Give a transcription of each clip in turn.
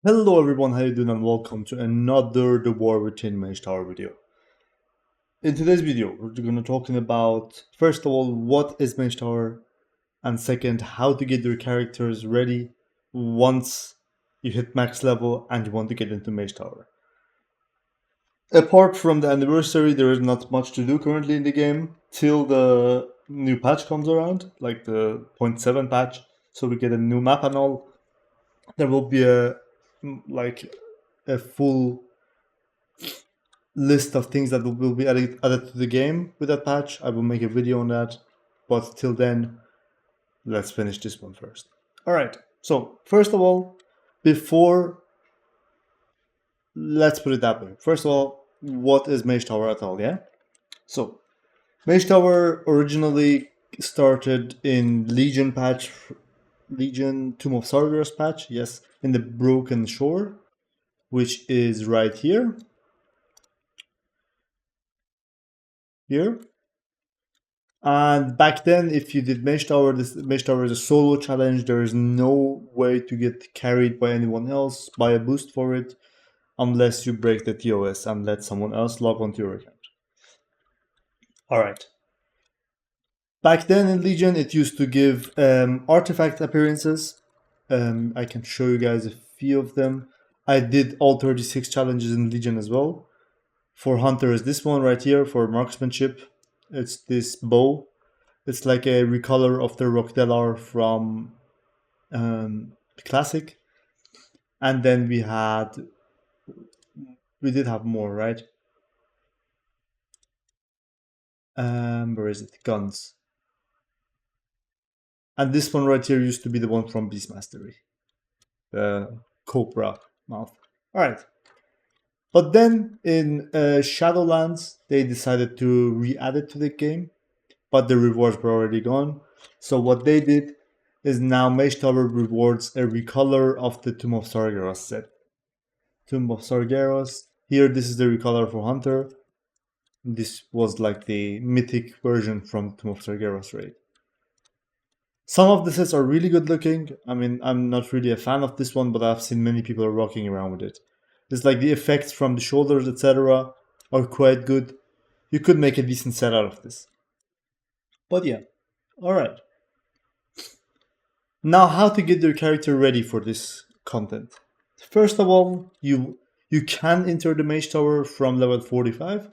Hello everyone, how you doing and welcome to another The War Within Mage Tower video. In today's video, we're going to talking about, first of all, what is Mage Tower, and second, how to get your characters ready once you hit max level and you want to get into Mage Tower. Apart from the anniversary, there is not much to do currently in the game till the new patch comes around, like the 0.7 patch, so we get a new map and all. There will be a full list of things that will be added to the game with that patch. I will make a video on that, but till then, let's finish this one first. All right, so first of all, let's put it that way. First of all, what is Mage Tower at all, yeah? So, Mage Tower originally started in Legion Tomb of Sargeras patch, yes, in the Broken Shore, which is right here. And back then, if you did Mage Tower, this Mage Tower is a solo challenge. There is no way to get carried by anyone else, buy a boost for it, unless you break the TOS and let someone else log onto your account. Alright. Back then in Legion, it used to give artifact appearances. I can show you guys a few of them. I did all 36 challenges in Legion as well. For Hunter is this one right here, for marksmanship. It's this bow. It's like a recolor of the Rockdelar from Classic. And then we did have more, right? Where is it? Guns. And this one right here used to be the one from Beast Mastery. The Cobra mouth. Alright. But then in Shadowlands, they decided to re-add it to the game, but the rewards were already gone. So what they did is now Mage Tower rewards a recolor of the Tomb of Sargeras set. Tomb of Sargeras. Here, this is the recolor for Hunter. This was like the mythic version from Tomb of Sargeras raid. Some of the sets are really good looking. I mean, I'm not really a fan of this one, but I've seen many people are rocking around with it. It's like the effects from the shoulders, etc. are quite good. You could make a decent set out of this. But yeah, alright. Now how to get your character ready for this content. First of all, you can enter the Mage Tower from level 45,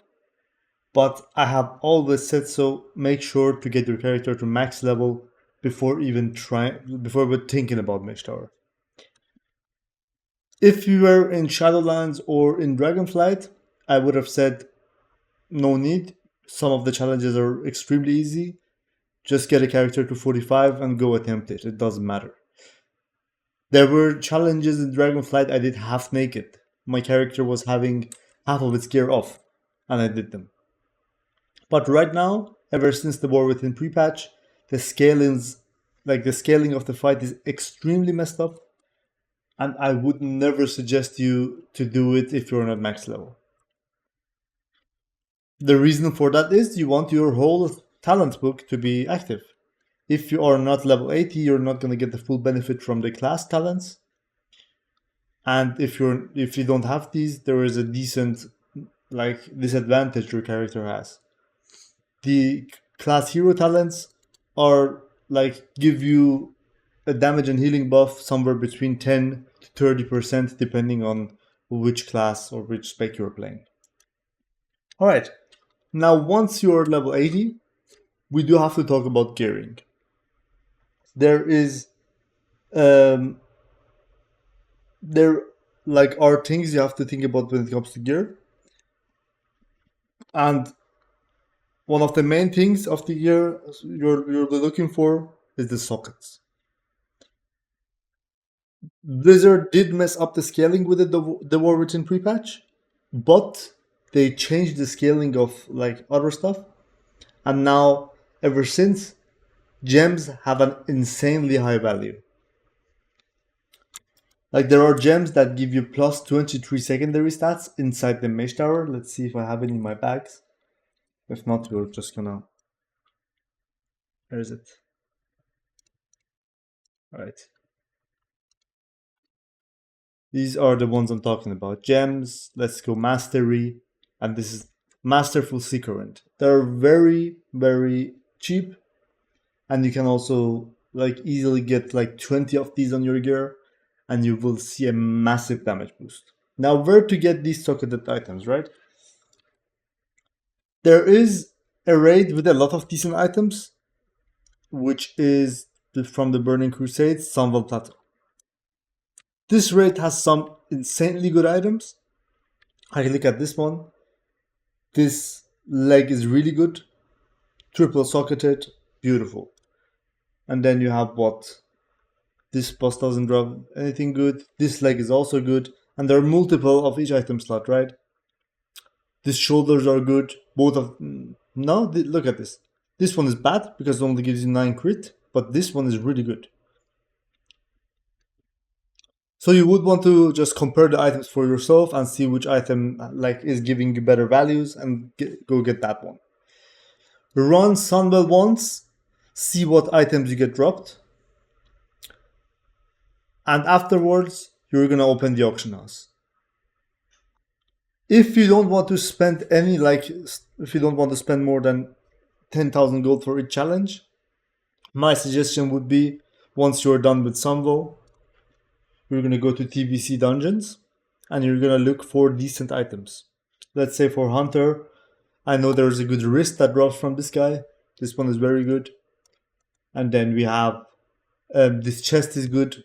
but I have always said so, make sure to get your character to max level before we're thinking about Mage Tower. If you were in Shadowlands or in Dragonflight, I would have said no need. Some of the challenges are extremely easy. Just get a character to 45 and go attempt it. It doesn't matter. There were challenges in Dragonflight I did half naked. My character was having half of its gear off, and I did them. But right now, ever since the War Within pre-patch, the scaling of the fight is extremely messed up, and I would never suggest you to do it if you're not max level. The reason for that is you want your whole talent book to be active. If you are not level 80, you're not going to get the full benefit from the class talents. And if you don't have these, there is a decent disadvantage your character has. The class hero talents are give you a damage and healing buff somewhere between 10 to 30% depending on which class or which spec you're playing. Alright, now once you're level 80, we do have to talk about gearing. There are things you have to think about when it comes to gear. And one of the main things of the gear you're looking for is the sockets. Blizzard did mess up the scaling with the War Within pre-patch, but they changed the scaling of other stuff, and now ever since, gems have an insanely high value. There are gems that give you plus 23 secondary stats inside the Mage Tower. Let's see if I have it in my bags. If not, we're just gonna... Where is it? Alright. These are the ones I'm talking about. Gems, let's go mastery, and this is masterful sea current. They're very, very cheap, and you can also like easily get like 20 of these on your gear, and you will see a massive damage boost. Now, where to get these socketed items, right? There is a raid with a lot of decent items, which is from the Burning Crusade, Sunwell Plateau. This raid has some insanely good items. I look at this one. This leg is really good. Triple socketed, beautiful. And then you have what? This boss doesn't drop anything good. This leg is also good. And there are multiple of each item slot, right? These shoulders are good. Both of... No, look at this. This one is bad because it only gives you 9 crit. But this one is really good. So you would want to just compare the items for yourself and see which item like is giving you better values and go get that one. Run Sunwell once, see what items you get dropped, and afterwards you're gonna open the auction house. If you don't want to spend any, like if you don't want to spend more than 10,000 gold for each challenge, my suggestion would be once you're done with Sunwell, you're gonna go to TBC dungeons and you're gonna look for decent items. Let's say for Hunter, I know there's a good wrist that drops from this guy. This one is very good. And then we have this chest is good.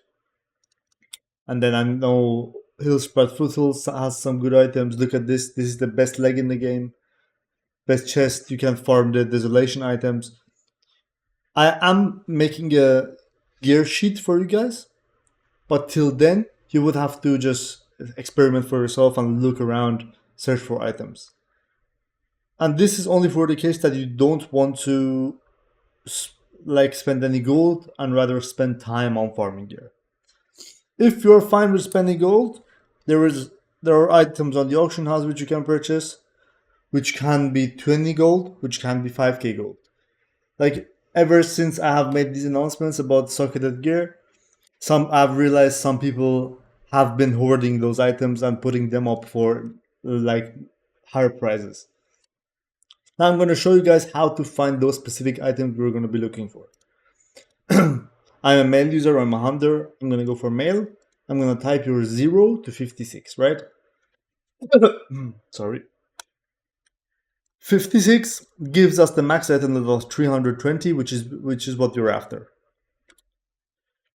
And then I know Hillspread Footholds has some good items. Look at this. This is the best leg in the game. Best chest. You can farm the Desolation items. I am making a gear sheet for you guys. But till then, you would have to just experiment for yourself and look around, search for items. And this is only for the case that you don't want to like spend any gold and rather spend time on farming gear. If you're fine with spending gold, there are items on the auction house which you can purchase, which can be 20 gold, which can be 5k gold. Like ever since I have made these announcements about socketed gear, I've realized some people have been hoarding those items and putting them up for like higher prices. Now I'm going to show you guys how to find those specific items we're going to be looking for. I'm a male user, I'm a hunter, I'm going to go for male. I'm going to type your 0 to 56, right? Sorry. 56 gives us the max item level of 320, which is what you're after.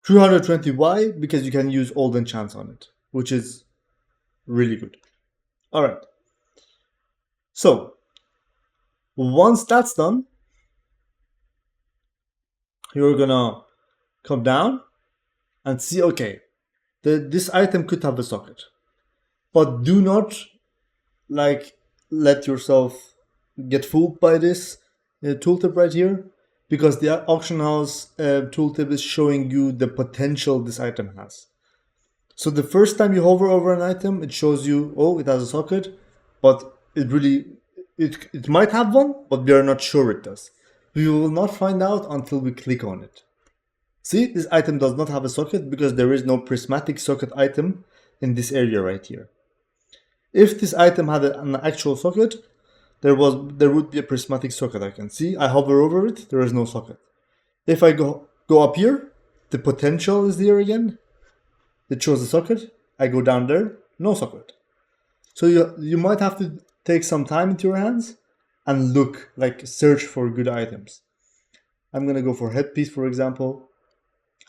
320, why? Because you can use old enchants on it, which is really good. Alright. So, once that's done, you're gonna come down and see, okay, this item could have a socket. But do not like let yourself get fooled by this tooltip right here, because the auction house tooltip is showing you the potential this item has. So the first time you hover over an item, it shows you, oh, it has a socket, but it might have one, but we are not sure it does. We will not find out until we click on it. See, this item does not have a socket because there is no prismatic socket item in this area right here. If this item had an actual socket, there would be a prismatic socket. I can see. I hover over it, there is no socket. If I go up here, the potential is there again. It shows the socket. I go down there, no socket. So you might have to take some time into your hands and look, like search for good items. I'm gonna go for headpiece, for example,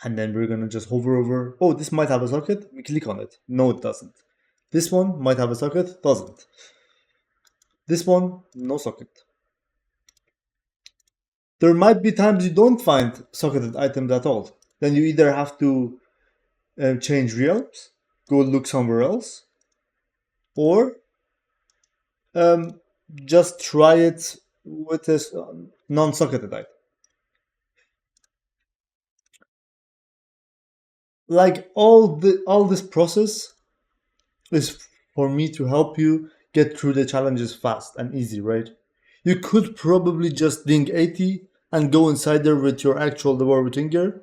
and then we're gonna just hover over. Oh, this might have a socket. We click on it. No, it doesn't. This one might have a socket. Doesn't. This one, no socket. There might be times you don't find socketed items at all. Then you either have to change realms, go look somewhere else, or just try it with a non-socketed item. Like all this process is for me to help you get through the challenges fast and easy, right? You could probably just ding 80 and go inside there with your actual The War Within gear,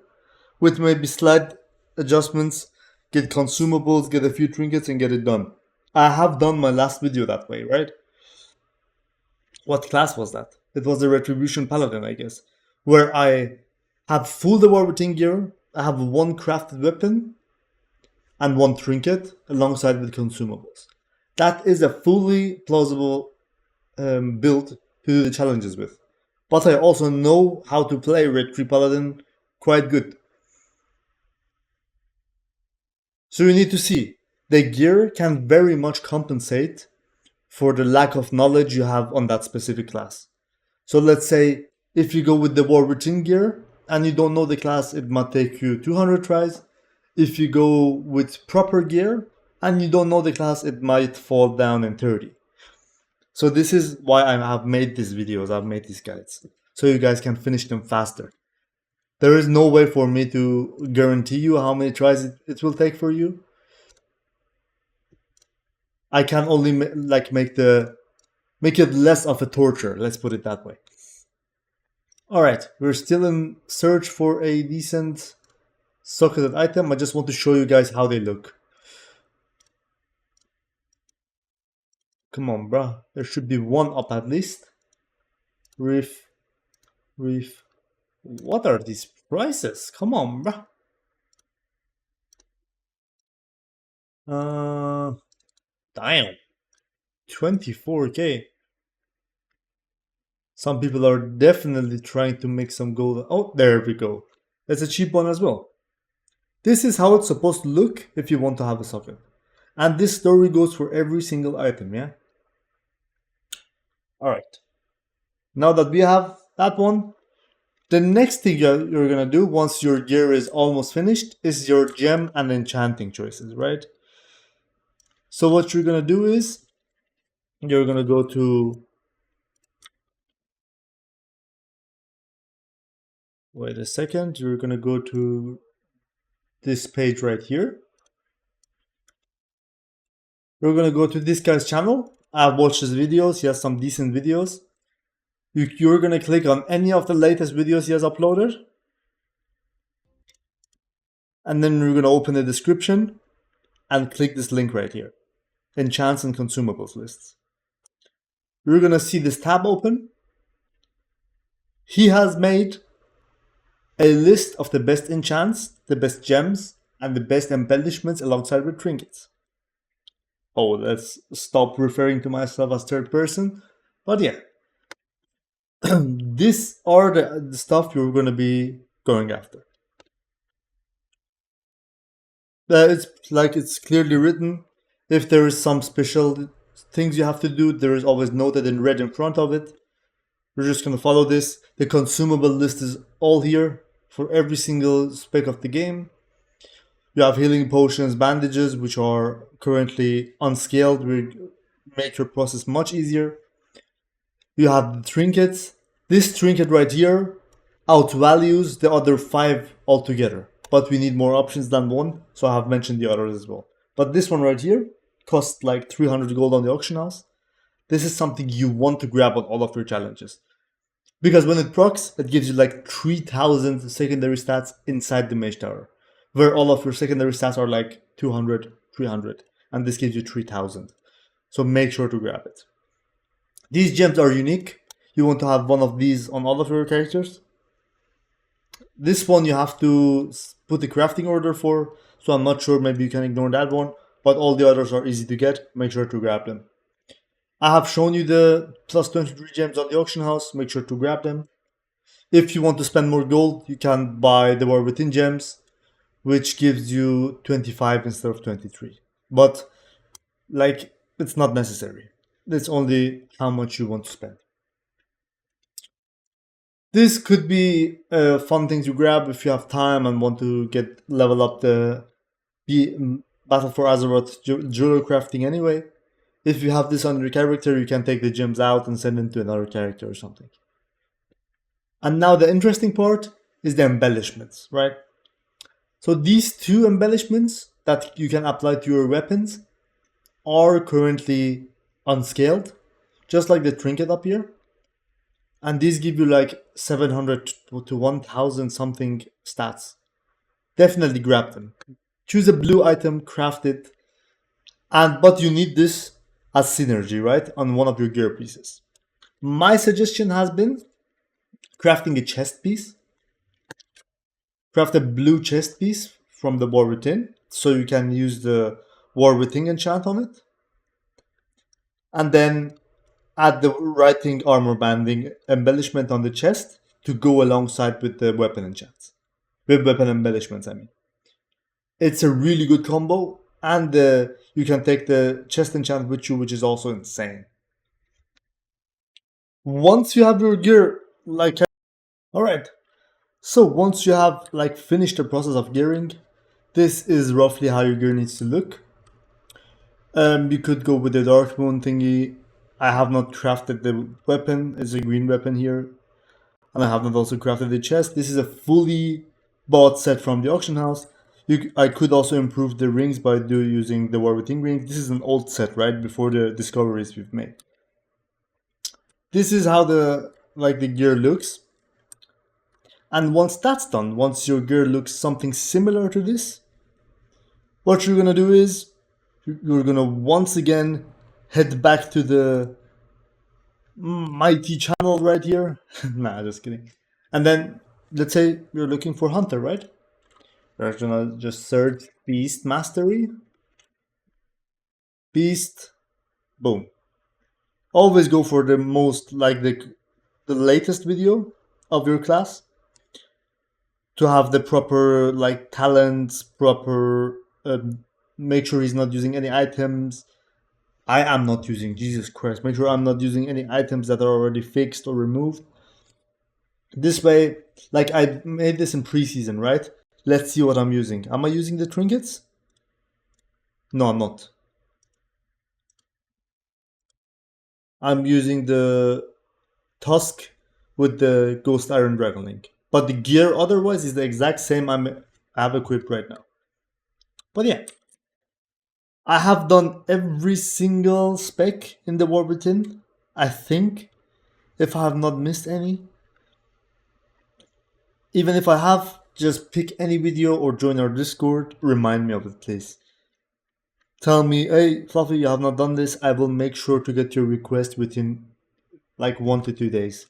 with maybe slight adjustments get consumables, get a few trinkets, and get it done. I have done my last video that way, right? What class was that? It was the Retribution Paladin, I guess, where I have full the warwithin gear, I have one crafted weapon, and one trinket alongside with consumables. That is a fully plausible build to do the challenges with. But I also know how to play Red 3 Paladin quite good. So you need to see, the gear can very much compensate for the lack of knowledge you have on that specific class. So let's say if you go with the warwithin gear and you don't know the class, it might take you 200 tries. If you go with proper gear and you don't know the class, it might fall down in 30. So this is why I have made these videos, I've made these guides, so you guys can finish them faster. There is no way for me to guarantee you how many tries it will take for you. I can only make it less of a torture, let's put it that way. Alright, we're still in search for a decent socketed item. I just want to show you guys how they look. Come on, bruh. There should be one up at least. Reef. What are these prices? Come on, bruh. Damn. 24k. Some people are definitely trying to make some gold. Oh, there we go. That's a cheap one as well. This is how it's supposed to look if you want to have a socket. And this story goes for every single item, yeah? Alright. Now that we have that one, the next thing you're gonna do once your gear is almost finished is your gem and enchanting choices, right? So what you're gonna do is you're gonna go to, wait a second, you're gonna go to this page right here. You're gonna go to this guy's channel. I've watched his videos, he has some decent videos. You're gonna click on any of the latest videos he has uploaded. And then you're gonna open the description and click this link right here. Enchants and consumables lists. You're gonna see this tab open. He has made a list of the best enchants, the best gems, and the best embellishments alongside with trinkets. Oh, let's stop referring to myself as third person. But yeah. These are the stuff you're going to be going after. It's clearly written. If there is some special things you have to do, there is always noted in red in front of it. We're just going to follow this. The consumable list is all here for every single spec of the game. You have healing potions, bandages, which are currently unscaled, which make your process much easier. You have the trinkets. This trinket right here outvalues the other 5 altogether, but we need more options than one, so I have mentioned the others as well. But this one right here costs like 300 gold on the auction house. This is something you want to grab on all of your challenges, because when it procs, it gives you like 3000 secondary stats inside the mage tower, where all of your secondary stats are like 200, 300, and this gives you 3000. So make sure to grab it. These gems are unique. You want to have one of these on all of your characters. This one you have to put the crafting order for, so I'm not sure, maybe you can ignore that one, but all the others are easy to get. Make sure to grab them. I have shown you the plus 23 gems on the auction house. Make sure to grab them. If you want to spend more gold, you can buy the warwithin gems, which gives you 25 instead of 23. But like, it's not necessary. It's only how much you want to spend. This could be a fun thing to grab if you have time and want to level up the Battle for Azeroth jewelry crafting anyway. If you have this on your character, you can take the gems out and send them to another character or something. And now the interesting part is the embellishments, right? So these 2 embellishments that you can apply to your weapons are currently unscaled, just like the trinket up here. And these give you like 700 to 1000 something stats. Definitely grab them. choose a blue item, craft it, but you need this as synergy, right, on one of your gear pieces. My suggestion has been crafting a chest piece. Craft a blue chest piece from the War Within, so you can use the War Within enchant on it. And then add the writing armor banding embellishment on the chest to go alongside with the weapon enchants. With weapon embellishments, I mean. It's a really good combo, and you can take the chest enchant with you, which is also insane. Once you have your gear, alright. So once you have finished the process of gearing, this is roughly how your gear needs to look. You could go with the dark moon thingy. I have not crafted the weapon. It's a green weapon here. And I have not also crafted the chest. This is a fully bought set from the auction house. I could also improve the rings by using the War Within rings. This is an old set, right? Before the discoveries we've made. This is how the gear looks. And once that's done, once your gear looks something similar to this, what you're gonna do is you're gonna once again head back to the mighty channel right here. Nah, just kidding. And then let's say you're looking for Hunter, right? You're gonna just search Beast Mastery. Beast, boom. Always go for the most, the latest video of your class to have the proper talents, proper make sure he's not using any items. I am not using, Jesus Christ, make sure I'm not using any items that are already fixed or removed. This way, I made this in preseason, right? Let's see what I'm using. Am I using the trinkets? No, I'm not. I'm using the tusk with the ghost iron dragon link. But the gear otherwise is the exact same I have equipped right now. But yeah. I have done every single spec in the War Within, I think, if I have not missed any. Even if I have, just pick any video or join our Discord, remind me of it, please. Tell me, hey, Fluffy, you have not done this, I will make sure to get your request within 1 to 2 days.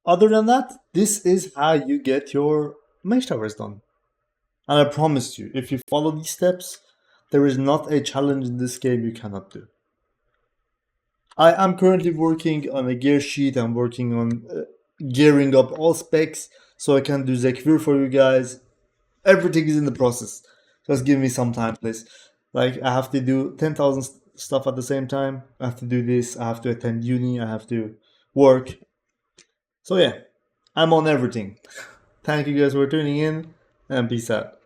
Other than that, this is how you get your mage towers done. And I promise you, if you follow these steps, there is not a challenge in this game you cannot do. I am currently working on a gear sheet. I'm working on gearing up all specs so I can do Zekvir for you guys. Everything is in the process. Just give me some time, please. I have to do 10,000 stuff at the same time. I have to do this. I have to attend uni. I have to work. So yeah, I'm on everything. Thank you guys for tuning in, and peace out.